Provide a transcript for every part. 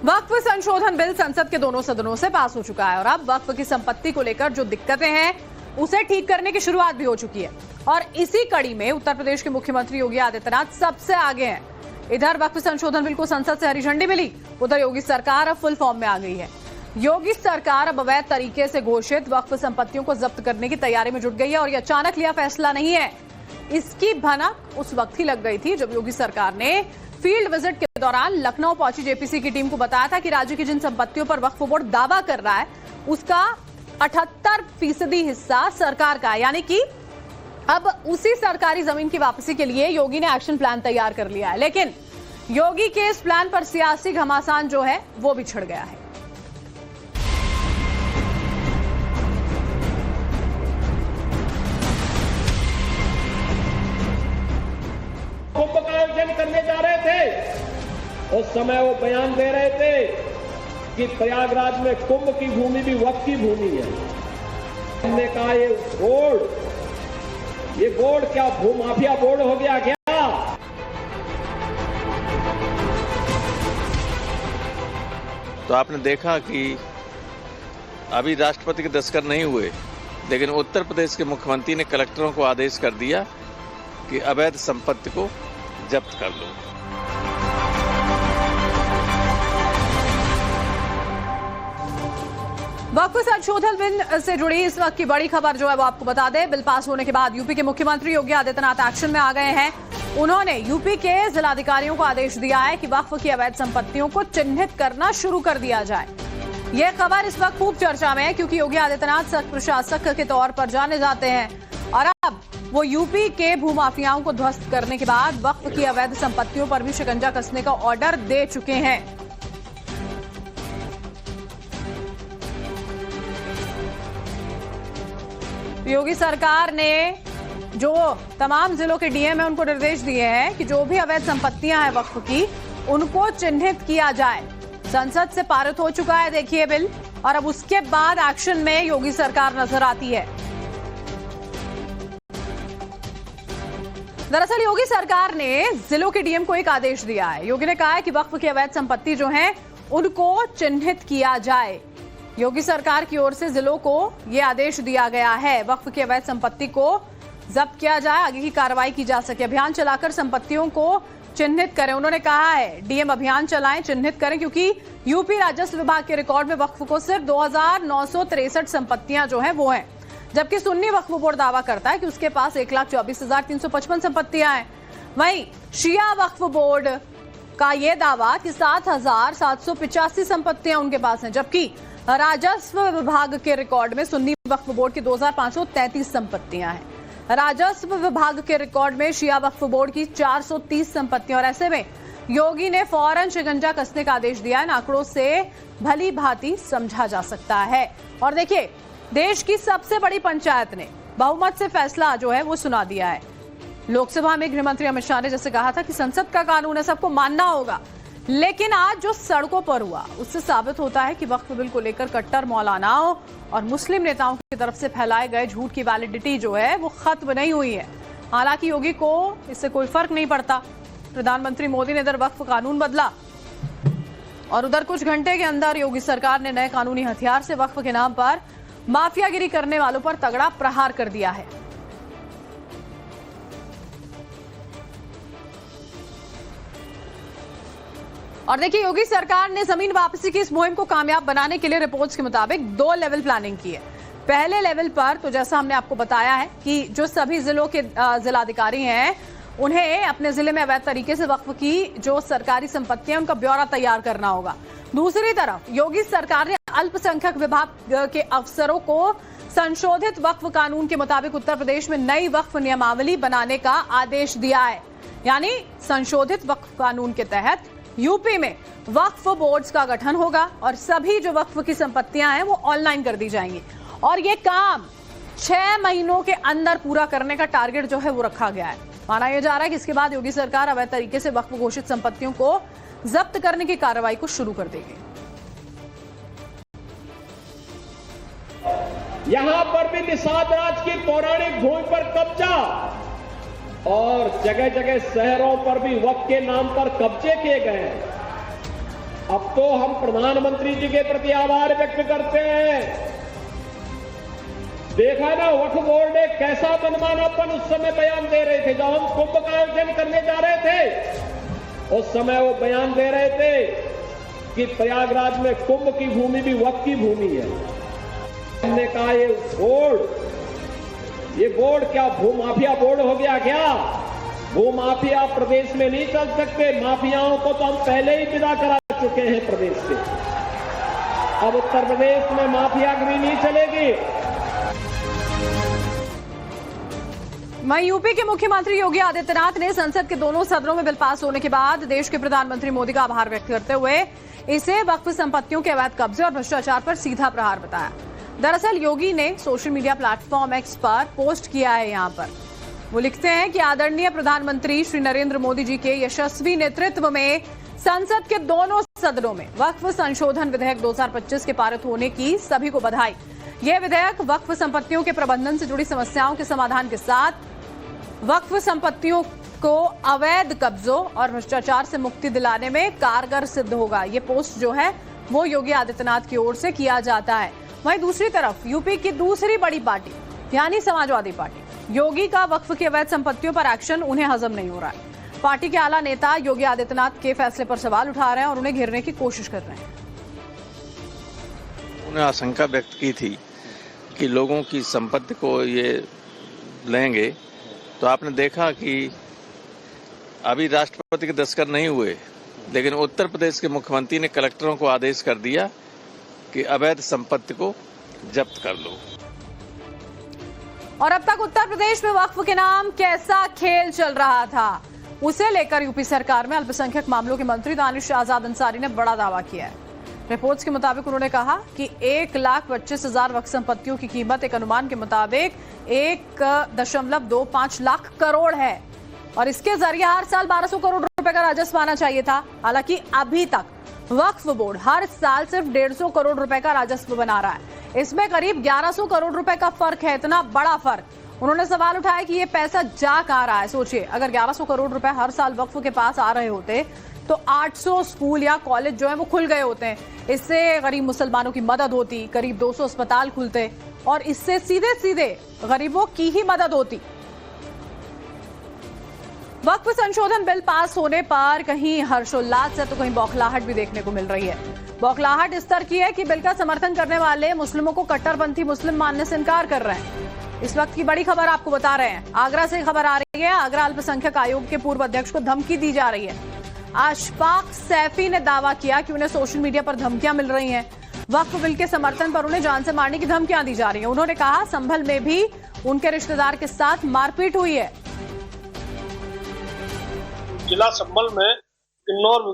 वक्फ संशोधन बिल संसद के दोनों सदनों से पास हो चुका है और अब वक्फ की संपत्ति को लेकर जो दिक्कतें हैं उसे ठीक करने की शुरुआत भी हो चुकी है। और इसी कड़ी में उत्तर प्रदेश के मुख्यमंत्री योगी आदित्यनाथ सबसे आगे हैं। इधर वक्फ संशोधन बिल को संसद से हरी झंडी मिली, उधर योगी सरकार अब फुल फॉर्म में आ गई है। योगी सरकार अब अवैध तरीके से घोषित वक्फ संपत्तियों को जब्त करने की तैयारी में जुट गई है और यह अचानक लिया फैसला नहीं है। इसकी भनक उस वक्त ही लग गई थी जब योगी सरकार ने फील्ड विजिट के दौरान लखनऊ पहुंची जेपीसी की टीम को बताया था कि राज्य की जिन संपत्तियों पर वक्फ बोर्ड दावा कर रहा है उसका 78% हिस्सा सरकार का है। यानी कि अब उसी सरकारी जमीन की वापसी के लिए योगी ने एक्शन प्लान तैयार कर लिया है। लेकिन योगी के इस प्लान पर सियासी घमासान जो है वो भी छिड़ गया है। कुंभ का आयोजन करने जा रहे थे, उस समय वो बयान दे रहे थे कि प्रयागराज में कुंभ की भूमि भी वक्फ की भूमि है। हमने कहा ये बोर्ड क्या भूमाफिया बोर्ड हो गया क्या? तो आपने देखा कि अभी राष्ट्रपति के दस्तखत नहीं हुए, लेकिन उत्तर प्रदेश के मुख्यमंत्री ने कलेक्टरों को आदेश कर दिया कि अवैध संपत्ति को जब्त कर लो। वक्फ संशोधन बिल से जुड़ी इस वक्त की बड़ी खबर जो है वो आपको बता दें। बिल पास होने के बाद यूपी के मुख्यमंत्री योगी आदित्यनाथ एक्शन में आ गए हैं। उन्होंने यूपी के जिलाधिकारियों को आदेश दिया है कि वक्फ की अवैध संपत्तियों को चिन्हित करना शुरू कर दिया जाए। यह खबर इस वक्त खूब चर्चा में है क्योंकि योगी आदित्यनाथ सख्त प्रशासक के तौर पर जाने जाते हैं और अब वो यूपी के भूमाफियाओं को ध्वस्त करने के बाद वक्फ की अवैध संपत्तियों पर भी शिकंजा कसने का ऑर्डर दे चुके हैं। योगी सरकार ने जो तमाम जिलों के डीएम है उनको निर्देश दिए हैं कि जो भी अवैध संपत्तियां हैं वक्फ की उनको चिन्हित किया जाए। संसद से पारित हो चुका है देखिए बिल, और अब उसके बाद एक्शन में योगी सरकार नजर आती है। दरअसल योगी सरकार ने जिलों के डीएम को एक आदेश दिया है। योगी ने कहा है कि वक्फ की अवैध संपत्ति जो है उनको चिन्हित किया जाए। योगी सरकार की ओर से जिलों को यह आदेश दिया गया है, वक्फ की अवैध संपत्ति को जब्त किया जाए, आगे की कार्रवाई की जा सके। अभियान चलाकर संपत्तियों को चिन्हित करें। उन्होंने कहा है डीएम अभियान चलाएं, चिन्हित करें, क्योंकि यूपी राजस्व विभाग के रिकॉर्ड में वक्फ को सिर्फ 2963 संपत्तियां जो है वो हैं, जबकि सुन्नी वक्फ बोर्ड दावा करता है कि उसके पास 1,24,355 संपत्तियां हैं। वहीं शिया वक्फ बोर्ड का यह दावा कि 7,785 संपत्तियां उनके पास हैं, जबकि राजस्व विभाग के रिकॉर्ड में सुन्नी वक्फ बोर्ड की 2,533 संपत्तियां हैं। राजस्व विभाग के रिकॉर्ड में शिया वक्फ बोर्ड की 430 संपत्तियां। और ऐसे में योगी ने फौरन शिकंजा कसने का आदेश दिया है। आंकड़ों से भली भांति समझा जा सकता है। और देखिए, देश की सबसे बड़ी पंचायत ने बहुमत से फैसला जो है वो सुना दिया है। लोकसभा में गृहमंत्री अमित शाह ने जैसे कहा था कि संसद का कानून है, सबको मानना होगा, लेकिन आज जो सड़कों पर हुआ उससे साबित होता है कि वक्फ बिल को लेकर कट्टर मौलानाओं और मुस्लिम नेताओं की तरफ से फैलाए गए झूठ की वैलिडिटी जो है वो खत्म नहीं हुई है। हालांकि योगी को इससे कोई फर्क नहीं पड़ता। प्रधानमंत्री मोदी ने इधर वक्फ कानून बदला और उधर कुछ घंटे के अंदर योगी सरकार ने नए कानूनी हथियार से वक्फ के नाम पर माफियागिरी करने वालों पर तगड़ा प्रहार कर दिया है। और देखिए, योगी सरकार ने जमीन वापसी की इस मुहिम को कामयाब बनाने के लिए रिपोर्ट्स के मुताबिक 2 लेवल प्लानिंग की है। पहले लेवल पर तो जैसा हमने आपको बताया है कि जो सभी जिलों के जिलाधिकारी हैं उन्हें अपने जिले में अवैध तरीके से वक्फ की जो सरकारी संपत्तियां उनका ब्यौरा तैयार करना होगा। दूसरी तरफ योगी सरकार ने अल्पसंख्यक विभाग के अफसरों को संशोधित वक्फ कानून के मुताबिक उत्तर प्रदेश में नई वक्फ नियमावली बनाने का आदेश दिया है। यानी संशोधित वक्फ कानून के तहत यूपी में वक्फ बोर्ड्स का गठन होगा और सभी जो वक्फ की संपत्तियां हैं वो ऑनलाइन कर दी जाएंगी। और ये काम 6 महीनों के अंदर पूरा करने का टारगेट जो है वो रखा गया है। माना यह जा रहा है कि इसके बाद योगी सरकार अवैध तरीके से वक्फ घोषित संपत्तियों को जब्त करने की कार्रवाई को शुरू कर देगी। यहां पर भी निषाद राज की पौराणिक भूमि पर कब्जा और जगह जगह शहरों पर भी वक्फ के नाम पर कब्जे किए गए। अब तो हम प्रधानमंत्री जी के प्रति आभार व्यक्त करते हैं। देखा ना, वक्फ बोर्ड ने कैसा मनमानापन उस समय बयान दे रहे थे। जब हम कुंभ का आयोजन करने जा रहे थे, उस समय वो बयान दे रहे थे कि प्रयागराज में कुंभ की भूमि भी वक्फ की भूमि है। हमने कहा ये बोर्ड क्या भूमाफिया बोर्ड हो गया क्या? भूमाफिया प्रदेश में नहीं चल सकते। माफियाओं को तो हम पहले ही विदा करा चुके हैं प्रदेश से। अब उत्तर प्रदेश में माफियागिरी नहीं चलेगी। वहीं यूपी के मुख्यमंत्री योगी आदित्यनाथ ने संसद के दोनों सदनों में बिल पास होने के बाद देश के प्रधानमंत्री मोदी का आभार व्यक्त करते हुए इसे वक्फ संपत्तियों के अवैध कब्जे और भ्रष्टाचार पर सीधा प्रहार बताया। दरअसल योगी ने सोशल मीडिया प्लेटफॉर्म एक्स पर पोस्ट किया है। यहाँ पर वो लिखते हैं कि आदरणीय प्रधानमंत्री श्री नरेंद्र मोदी जी के यशस्वी नेतृत्व में संसद के दोनों सदनों में वक्फ संशोधन विधेयक 2025 के पारित होने की सभी को बधाई। यह विधेयक वक्फ संपत्तियों के प्रबंधन से जुड़ी समस्याओं के समाधान के साथ वक्फ संपत्तियों को अवैध कब्जों और भ्रष्टाचार से मुक्ति दिलाने में कारगर सिद्ध होगा। ये पोस्ट जो है वो योगी आदित्यनाथ की ओर से किया जाता है। वहीं दूसरी तरफ यूपी की दूसरी बड़ी पार्टी यानी समाजवादी पार्टी योगी का वक्फ की अवैध संपत्तियों पर एक्शन उन्हें हजम नहीं हो रहा है। पार्टी के आला नेता योगी आदित्यनाथ के फैसले पर सवाल उठा रहे हैं और उन्हें घेरने की कोशिश कर रहे हैं। उन्होंने आशंका व्यक्त की थी कि लोगों की संपत्ति को ये लेंगे, तो आपने देखा कि अभी राष्ट्रपति के दस्तखत नहीं हुए, लेकिन उत्तर प्रदेश के मुख्यमंत्री ने कलेक्टरों को आदेश कर दिया कि अवैध संपत्ति को जब्त कर लो। और अब तक उत्तर प्रदेश में वक्फ के नाम कैसा खेल चल रहा था, उसे लेकर यूपी सरकार में अल्पसंख्यक मामलों के मंत्री दानिश आजाद अंसारी ने बड़ा दावा किया है। रिपोर्ट्स के मुताबिक उन्होंने कहा कि 1,25,000 वक्फ संपत्तियों की कीमत एक अनुमान के मुताबिक 1.25 लाख करोड़ है और इसके जरिए हर साल 1200 करोड़ रुपए का राजस्व आना चाहिए था। हालांकि अभी तक वक्फ बोर्ड हर साल सिर्फ 150 करोड़ रुपए का राजस्व बना रहा है। इसमें करीब 1100 करोड़ रुपए का फर्क है। इतना बड़ा फर्क। उन्होंने सवाल उठाया कि ये पैसा जा कहां रहा है। सोचिए, अगर 1100 करोड़ रुपए हर साल वक्फ के पास आ रहे होते तो 800 स्कूल या कॉलेज जो है वो खुल गए होते हैं। इससे गरीब मुसलमानों की मदद होती, करीब 200 अस्पताल खुलते और इससे सीधे सीधे गरीबों की ही मदद होती। वक्फ संशोधन बिल पास होने पर कहीं हर्षोल्लास है तो कहीं बौखलाहट भी देखने को मिल रही है। बौखलाहट इस तरह की है कि बिल का समर्थन करने वाले मुस्लिमों को कट्टरपंथी मुस्लिम मानने से इनकार कर रहे हैं। इस वक्त की बड़ी खबर आपको बता रहे हैं। आगरा से खबर आ रही है। आगरा अल्पसंख्यक आयोग के पूर्व अध्यक्ष को धमकी दी जा रही है। अशफाक सैफी ने दावा किया कि उन्हें सोशल मीडिया पर धमकियां मिल रही हैं। वक्फ बिल के समर्थन पर उन्हें जान से मारने की धमकियां दी जा रही हैं। उन्होंने कहा संभल में भी उनके रिश्तेदार के साथ मारपीट हुई है। जिला संभल में किन्नौर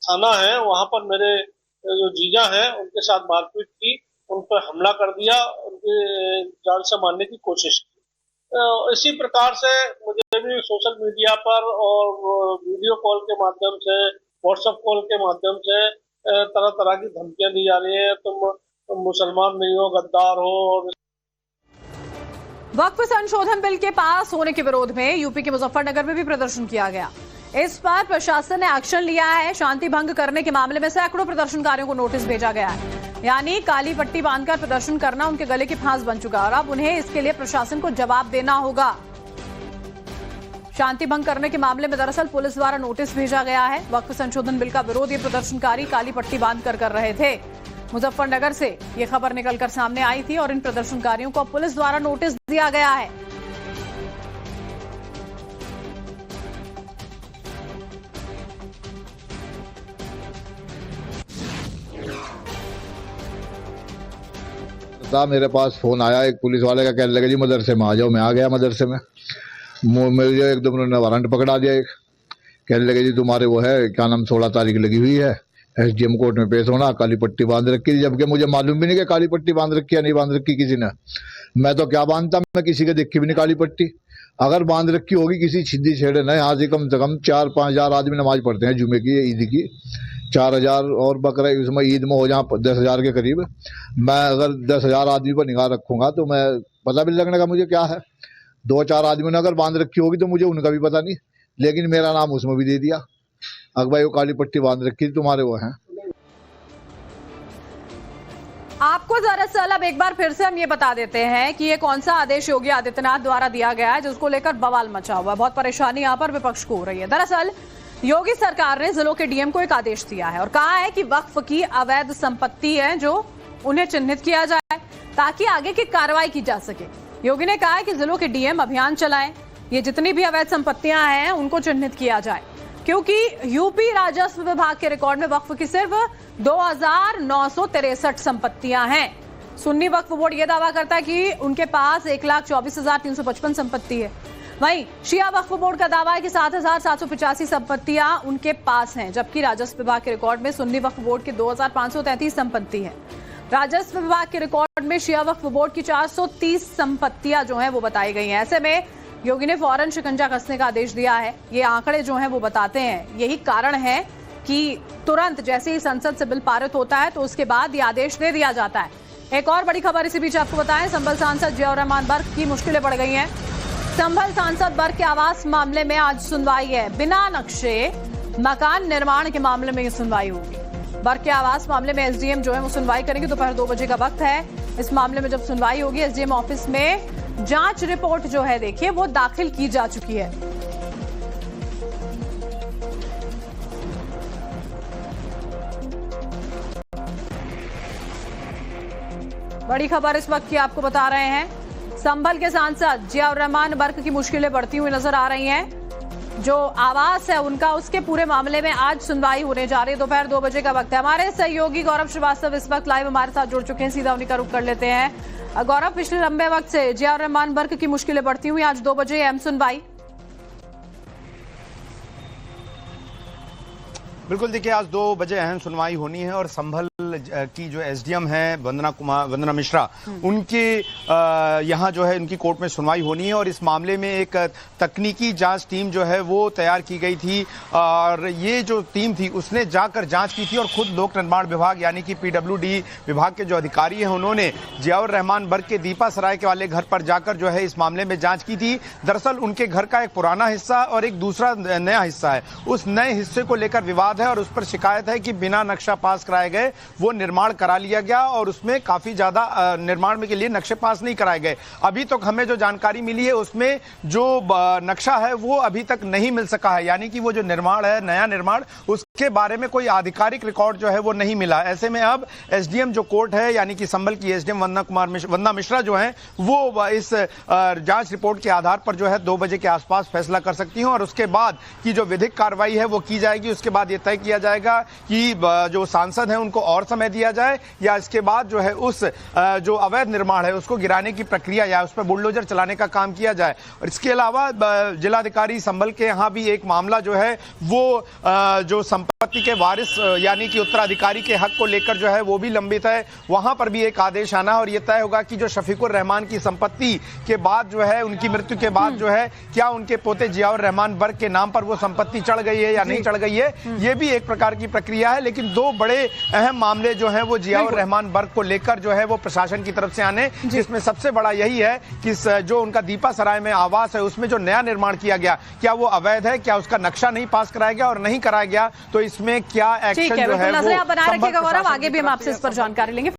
थाना है, वहां पर मेरे जो जीजा हैं उनके साथ मारपीट की, उन पर हमला कर दिया, उनके जान से मारने की कोशिश की। इसी प्रकार से मुझे भी सोशल मीडिया पर और वीडियो कॉल के माध्यम से, व्हाट्सएप कॉल के माध्यम से तरह तरह की धमकियां दी जा रही है। तुम मुसलमान नहीं हो, गद्दार हो। वक्फ संशोधन बिल के पास होने के विरोध में यूपी के मुजफ्फरनगर में भी प्रदर्शन किया गया। इस पर प्रशासन ने एक्शन लिया है। शांति भंग करने के मामले में सैकड़ों प्रदर्शनकारियों को नोटिस भेजा गया है। यानी काली पट्टी बांधकर प्रदर्शन करना उनके गले की फांस बन चुका है और अब उन्हें इसके लिए प्रशासन को जवाब देना होगा। शांति भंग करने के मामले में दरअसल पुलिस द्वारा नोटिस भेजा गया है। वक्फ संशोधन बिल का विरोध ये प्रदर्शनकारी काली पट्टी बांधकर कर रहे थे। मुजफ्फरनगर से ये खबर निकलकर सामने आई थी और इन प्रदर्शनकारियों को पुलिस द्वारा नोटिस दिया गया है। मेरे पास फोन आया एक पुलिस वाले का, कहने लगे जी मदरसे में आ जाओ। मैं आ गया मदरसे में। मुझे एकदम उन्होंने वारंट पकड़ा दिया। एक कहने लगे जी तुम्हारे वो है क्या नाम 16 तारीख लगी हुई है, एसडीएम कोर्ट में पेश होना, काली पट्टी बांध रखी। जबकि मुझे मालूम भी नहीं कि काली पट्टी बांध रखी या नहीं बांध रखी किसी ने। मैं तो क्या बांधता, मैं किसी के देखी भी नहीं काली पट्टी। अगर बांध रखी होगी किसी छिद्दी छेड़े ने, यहाँ से कम 4-5 हजार आदमी नमाज पढ़ते हैं जुमे की, ईद की 4,000 और बकरा इसमें ईद में हो जहाँ 10,000 के करीब। मैं अगर 10,000 आदमी पर निगाह रखूंगा तो मैं पता भी लगने का मुझे क्या है। 2-4 आदमियों ने अगर बांध रखी होगी तो मुझे उनका भी पता नहीं, लेकिन मेरा नाम उसमें भी दे दिया। अगर भाई वो काली पट्टी बांध रखी तुम्हारे वो हैं। आपको दरअसल अब एक बार फिर से हम ये बता देते हैं कि ये कौन सा आदेश योगी आदित्यनाथ द्वारा दिया गया है जिसको लेकर बवाल मचा हुआ है। बहुत परेशानी यहाँ पर विपक्ष को हो रही है। दरअसल योगी सरकार ने जिलों के डीएम को एक आदेश दिया है और कहा है कि वक्फ की अवैध संपत्ति है जो उन्हें चिन्हित किया जाए ताकि आगे की कार्रवाई की जा सके। योगी ने कहा है कि जिलों के डीएम अभियान चलाएं, ये जितनी भी अवैध संपत्तियां हैं उनको चिन्हित किया जाए, क्योंकि यूपी राजस्व विभाग के रिकॉर्ड में वक्फ की सिर्फ 2963 संपत्तियां हैं। सुन्नी वक्फ बोर्ड यह दावा करता है कि उनके पास 1,24,355 संपत्ति है। वहीं शिया वक्फ बोर्ड का दावा है कि 7,785 संपत्तियां उनके पास हैं, जबकि राजस्व विभाग के रिकॉर्ड में सुन्नी वक्फ बोर्ड की 2,533 संपत्ति है। राजस्व विभाग के रिकॉर्ड में शिया वक्फ बोर्ड की 430 संपत्तियां जो हैं वो बताई गई हैं। ऐसे में योगी ने फौरन शिकंजा कसने का आदेश दिया है। ये आंकड़े जो हैं वो बताते हैं, यही कारण है कि तुरंत जैसे ही संसद से बिल पारित होता है तो उसके बाद ये आदेश दे दिया जाता है। एक और बड़ी खबर इसी बीच आपको बताएं, संभल सांसद जियाउर रहमान बर्क की मुश्किलें बढ़ गई हैं। संभल सांसद बर्क के आवास मामले में आज सुनवाई है। बिना नक्शे मकान निर्माण के मामले में ये सुनवाई होगी। बर्क के आवास मामले में एसडीएम जो है वो सुनवाई करेंगे। दोपहर 2 बजे का वक्त है। इस मामले में जब सुनवाई होगी, एसडीएम ऑफिस में जांच रिपोर्ट जो है देखिए वो दाखिल की जा चुकी है। बड़ी खबर इस वक्त की आपको बता रहे हैं, संभल के सांसद जियाउर रहमान बर्क की मुश्किलें बढ़ती हुई नजर आ रही हैं। जो आवास है उनका, उसके पूरे मामले में आज सुनवाई होने जा रही है। दोपहर 2 बजे का वक्त है। हमारे सहयोगी गौरव श्रीवास्तव इस वक्त लाइव हमारे साथ जुड़ चुके हैं, सीधा उन्हीं का रुख कर लेते हैं। गौरव, पिछले लंबे वक्त से जियाउर रहमान बर्क की मुश्किलें बढ़ती हुई, आज 2 बजे अहम सुनवाई। बिल्कुल, देखिए आज 2 बजे अहम सुनवाई होनी है और संभल की जो एसडीएम है वंदना मिश्रा, उनके यहाँ जो है उनकी कोर्ट में सुनवाई होनी है और इस मामले में एक तकनीकी जांच टीम जो है वो तैयार की गई थी और ये जो टीम थी उसने जाकर जांच की थी और खुद लोक निर्माण विभाग यानी कि पीडब्ल्यूडी विभाग के जो अधिकारी हैं उन्होंने जियाउर रहमान बर्क के दीपा सराय के वाले घर पर जाकर जो है इस मामले में जांच की थी। दरअसल उनके घर का एक पुराना हिस्सा और एक दूसरा नया हिस्सा है। उस नए हिस्से को लेकर विवाद है और उस पर शिकायत है कि बिना नक्शा पास कराए गए वो निर्माण करा लिया गया और उसमें काफी ज्यादा निर्माण के लिए नक्शे पास नहीं कराए गए। अभी तक हमें जो जानकारी मिली है उसमें जो नक्शा है वो अभी तक नहीं मिल सका है, यानी कि वो जो निर्माण है, नया निर्माण, उसके बारे में कोई आधिकारिक रिकॉर्ड जो है वो नहीं मिला। ऐसे में अब एसडीएम जो कोर्ट है यानी कि संभल की एसडीएम वंदना मिश्रा जो है वो इस जांच रिपोर्ट के आधार पर जो है 2 बजे के आसपास फैसला कर सकती हैं और उसके बाद की जो विधिक कार्रवाई है वो की जाएगी। उसके बाद ये तय किया जाएगा कि जो सांसद हैं उनको और समय दिया जाए या इसके बाद जो है उस जो अवैध निर्माण है उसको गिराने की प्रक्रिया या उस पर बुलडोजर चलाने का काम किया जाए। और इसके अलावा जिलाधिकारी संभल के यहाँ भी एक मामला जो है वो जो संपत्ति के वारिस यानी कि उत्तराधिकारी के हक को लेकर जो है वो भी लंबित है। वहां पर भी एक आदेश आना और यह तय होगा कि जो शफीकुर रहमान की संपत्ति के बाद जो है उनकी मृत्यु के बाद जो है क्या उनके पोते जियाउर रहमान बर्क के नाम पर वो संपत्ति चढ़ गई है या नहीं चढ़ गई है। ये भी एक प्रकार की प्रक्रिया है, लेकिन 2 बड़े अहम मामले जो हैं वो जियाउर रहमान बर्क को लेकर जो है वो प्रशासन की तरफ से आने, जिसमें सबसे बड़ा यही है कि जो उनका दीपा सराय में आवास है उसमें जो नया निर्माण किया गया क्या वो अवैध है, क्या उसका नक्शा नहीं पास कराया गया और नहीं कराया गया तो इसमें क्या एक्शन जो है वो बना रखिएगा गौरव, आगे भी हम आपसे इस पर जानकारी लेंगे।